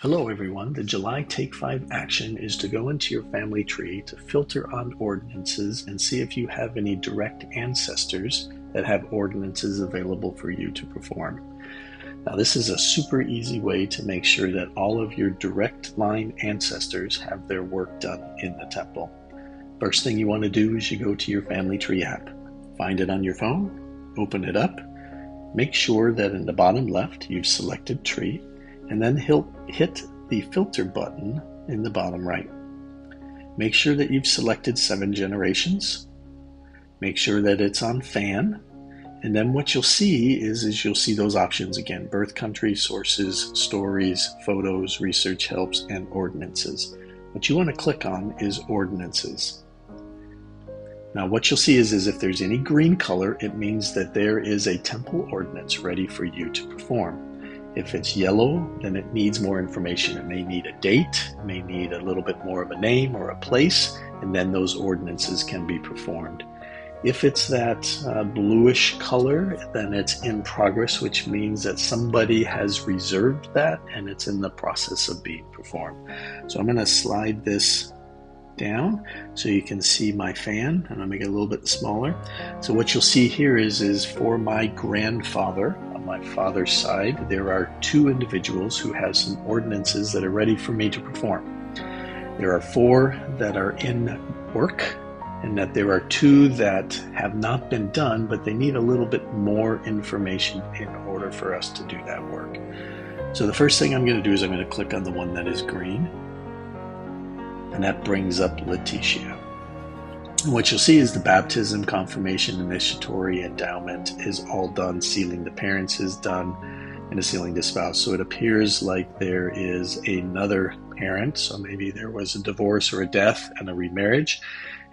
Hello everyone, the July Take 5 action is to go into your family tree to filter on ordinances and see if you have any direct ancestors that have ordinances available for you to perform. Now this is a super easy way to make sure that all of your direct line ancestors have their work done in the temple. First thing you want to do is you go to your family tree app. Find it on your phone, open it up, make sure that in the bottom left you've selected tree, and then hit the filter button in the bottom right. Make sure that you've selected 7 generations. Make sure that it's on fan. And then what you'll see is you'll see those options again: birth country, sources, stories, photos, research helps, and ordinances. What you want to click on is ordinances. Now what you'll see is if there's any green color, it means that there is a temple ordinance ready for you to perform. If it's yellow, then it needs more information. It may need a date, it may need a little bit more of a name or a place, and then those ordinances can be performed. If it's that bluish color, then it's in progress, which means that somebody has reserved that and it's in the process of being performed. So I'm going to slide this down so you can see my fan, and I'll make it a little bit smaller. So what you'll see here is for my grandfather, on my father's side, there are 2 individuals who have some ordinances that are ready for me to perform. There are 4 that are in work, and that there are 2 that have not been done, but they need a little bit more information in order for us to do that work. So the first thing I'm going to do is I'm going to click on the one that is green, and that brings up Letitia. And what you'll see is the baptism, confirmation, initiatory, endowment is all done. Sealing the parents is done, and the sealing the spouse. So it appears like there is another parent. So maybe there was a divorce or a death and a remarriage,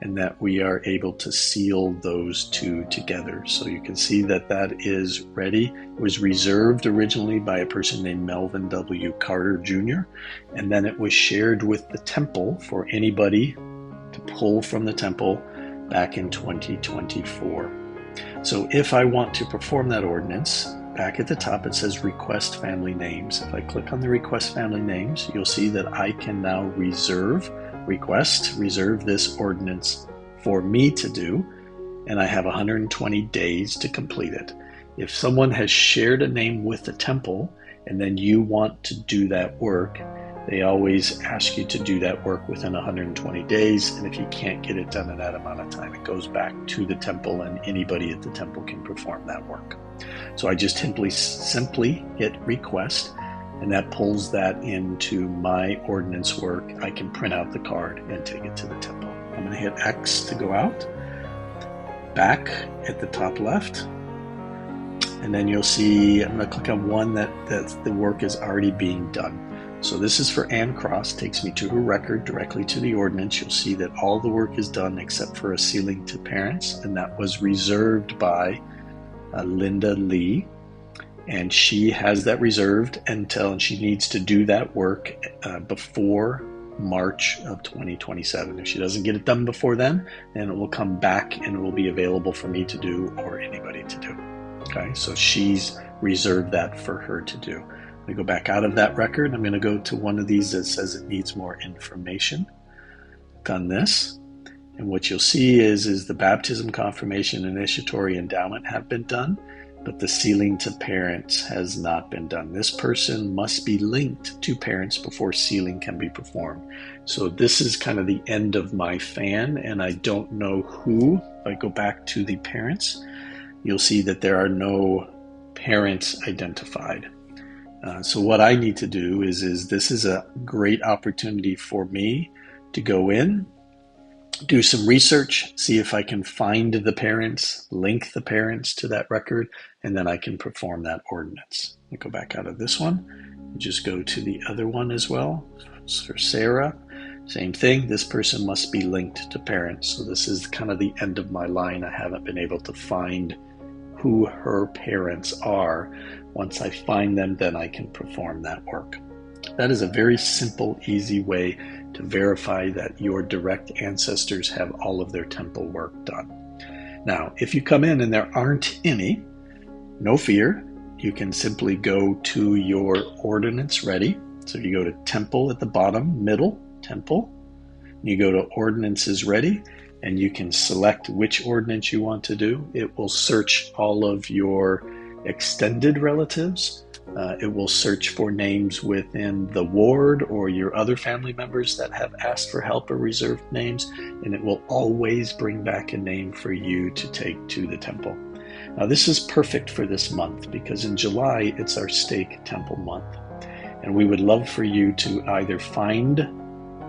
and that we are able to seal those 2 together. So you can see that that is ready. It was reserved originally by a person named Melvin W. Carter Jr., and then it was shared with the temple for anybody to pull from the temple back in 2024. So if I want to perform that ordinance, back at the top it says request family names. If I click on the request family names, you'll see that I can now reserve this ordinance for me to do, and I have 120 days to complete it. If someone has shared a name with the temple and then you want to do that work, they always ask you to do that work within 120 days, and if you can't get it done in that amount of time, it goes back to the temple and anybody at the temple can perform that work. So I just simply hit request, and that pulls that into my ordinance work. I can print out the card and take it to the temple. I'm going to hit X to go out, back at the top left, and then you'll see I'm going to click on one that the work is already being done. So this is for Ann Cross, takes me to her record directly to the ordinance. You'll see that all the work is done except for a sealing to parents, and that was reserved by Linda Lee. And she has that reserved until she needs to do that work before March of 2027. If she doesn't get it done before then it will come back and it will be available for me to do or anybody to do. Okay, so she's reserved that for her to do. I'm going to go back out of that record. I'm going to go to one of these that says it needs more information. Click on this. And what you'll see is the baptism, confirmation, initiatory, endowment have been done, but the sealing to parents has not been done. This person must be linked to parents before sealing can be performed. So this is kind of the end of my fan, and I don't know who. If I go back to the parents, you'll see that there are no parents identified. So what I need to do is this is a great opportunity for me to go in, do some research, see if I can find the parents, link the parents to that record, and then I can perform that ordinance. I go back out of this one and just go to the other one as well. It's for Sarah. Same thing, this person must be linked to parents. So this is kind of the end of my line. I haven't been able to find who her parents are. Once I find them, then I can perform that work. That is a very simple, easy way to verify that your direct ancestors have all of their temple work done. Now, if you come in and there aren't any, no fear. You can simply go to your ordinance ready. So you go to Temple at the bottom, middle, Temple. You go to Ordinances Ready, and you can select which ordinance you want to do. It will search all of your extended relatives. It will search for names within the ward or your other family members that have asked for help or reserved names, and it will always bring back a name for you to take to the temple. Now, this is perfect for this month because in July, it's our Stake Temple month. And we would love for you to either find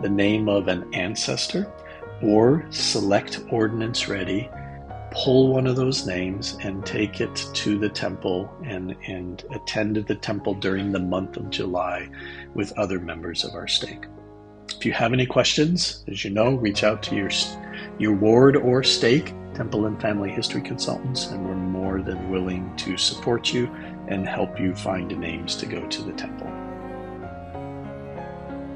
the name of an ancestor or select Ordinance Ready, pull one of those names and take it to the temple and attend the temple during the month of July with other members of our stake. If you have any questions, as you know, reach out to your ward or stake, Temple and Family History Consultants, and we're more than willing to support you and help you find names to go to the temple.